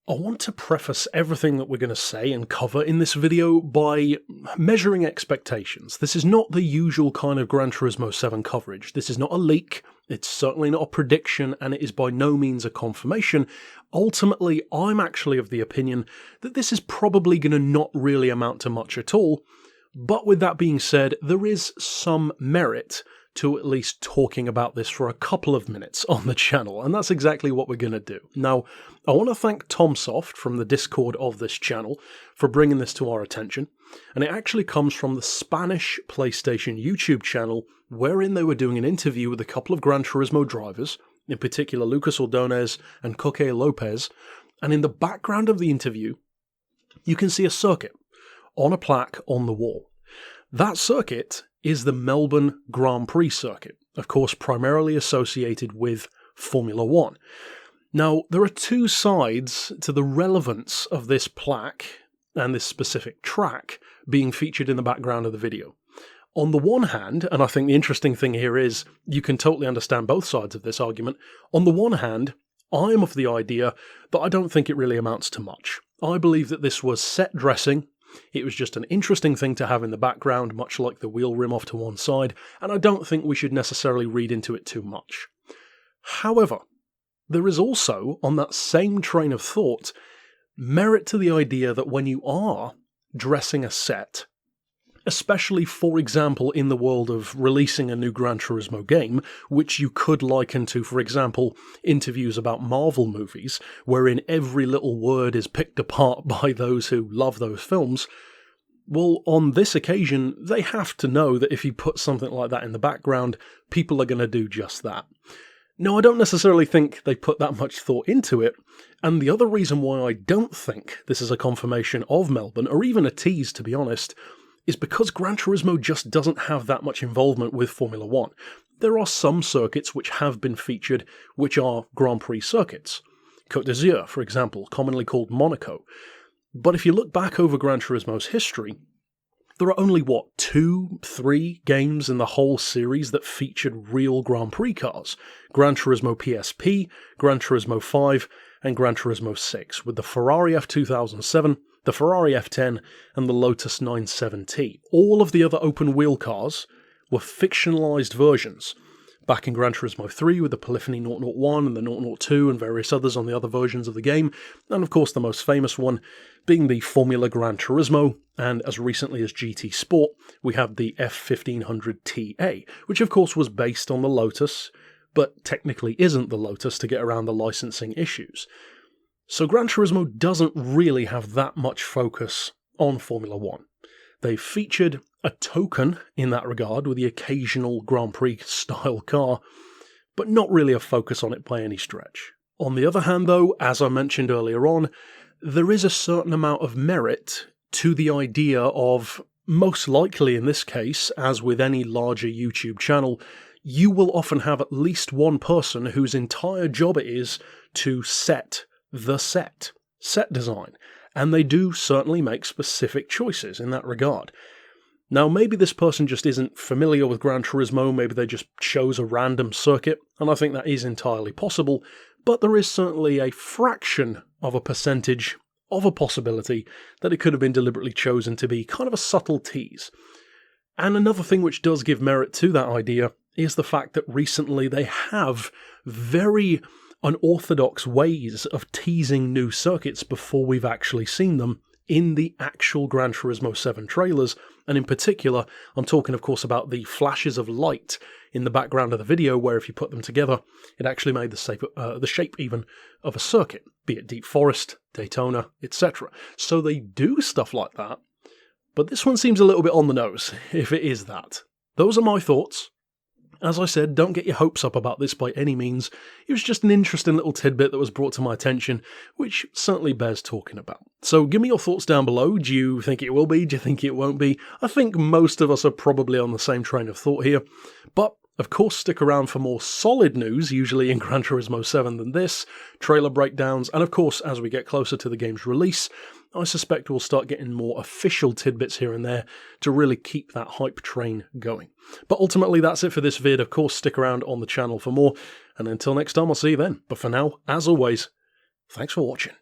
I want to preface everything that we're going to say and cover in this video by measuring expectations. This is not the usual kind of Gran Turismo 7 coverage. This is not a leak, it's certainly not a prediction, and it is by no means a confirmation. Ultimately, I'm actually of the opinion that this is probably going to not really amount to much at all, but with that being said, there is some merit to at least talking about this for a couple of minutes on the channel, and that's exactly what we're going to do. Now, I want to thank TomSoft from the Discord of this channel for bringing this to our attention, and it actually comes from the Spanish PlayStation YouTube channel, wherein they were doing an interview with a couple of Gran Turismo drivers, in particular Lucas Ordonez and Coque Lopez, and in the background of the interview, you can see a circuit on a plaque on the wall. That circuit is the Melbourne Grand Prix Circuit, of course primarily associated with Formula 1. Now, there are two sides to the relevance of this plaque and this specific track being featured in the background of the video. On the one hand, and I think the interesting thing here is you can totally understand both sides of this argument, on the one hand, I'm of the idea that I don't think it really amounts to much. I believe that this was set dressing. It was just an interesting thing to have in the background, much like the wheel rim off to one side, and I don't think we should necessarily read into it too much. However, there is also, on that same train of thought, merit to the idea that when you are dressing a set, especially, for example, in the world of releasing a new Gran Turismo game, which you could liken to, for example, interviews about Marvel movies, wherein every little word is picked apart by those who love those films, well, on this occasion, they have to know that if you put something like that in the background, people are going to do just that. Now, I don't necessarily think they put that much thought into it, and the other reason why I don't think this is a confirmation of Melbourne, or even a tease to be honest, is because Gran Turismo just doesn't have that much involvement with Formula 1. There are some circuits which have been featured which are Grand Prix circuits. Côte d'Azur, for example, commonly called Monaco. But if you look back over Gran Turismo's history, there are only, 2, 3 games in the whole series that featured real Grand Prix cars. Gran Turismo PSP, Gran Turismo 5, and Gran Turismo 6, with the Ferrari F2007, the Ferrari F10, and the Lotus 97T. All of the other open-wheel cars were fictionalized versions. Back in Gran Turismo 3 with the Polyphony 001 and the 002 and various others on the other versions of the game, and of course the most famous one being the Formula Gran Turismo, and as recently as GT Sport, we have the F1500 TA, which of course was based on the Lotus, but technically isn't the Lotus to get around the licensing issues. So Gran Turismo doesn't really have that much focus on Formula 1. They've featured a token in that regard with the occasional Grand Prix style car, but not really a focus on it by any stretch. On the other hand though, as I mentioned earlier on, there is a certain amount of merit to the idea of, most likely in this case, as with any larger YouTube channel, you will often have at least one person whose entire job it is to set the set design, and they do certainly make specific choices in that regard. Now, maybe this person just isn't familiar with Gran Turismo, maybe they just chose a random circuit, and I think that is entirely possible, but there is certainly a fraction of a percentage of a possibility that it could have been deliberately chosen to be kind of a subtle tease. And another thing which does give merit to that idea is the fact that recently they have very unorthodox ways of teasing new circuits before we've actually seen them in the actual Gran Turismo 7 trailers, and in particular, I'm talking of course about the flashes of light in the background of the video where if you put them together, it actually made the shape even of a circuit, be it Deep Forest, Daytona, etc. So they do stuff like that, but this one seems a little bit on the nose, if it is that. Those are my thoughts. As I said, don't get your hopes up about this by any means. It was just an interesting little tidbit that was brought to my attention, which certainly bears talking about. So give me your thoughts down below. Do you think it will be? Do you think it won't be? I think most of us are probably on the same train of thought here. But of course, stick around for more solid news, usually in Gran Turismo 7 than this, trailer breakdowns, and of course, as we get closer to the game's release, I suspect we'll start getting more official tidbits here and there to really keep that hype train going. But ultimately, that's it for this vid. Of course, stick around on the channel for more, and until next time, I'll see you then. But for now, as always, thanks for watching.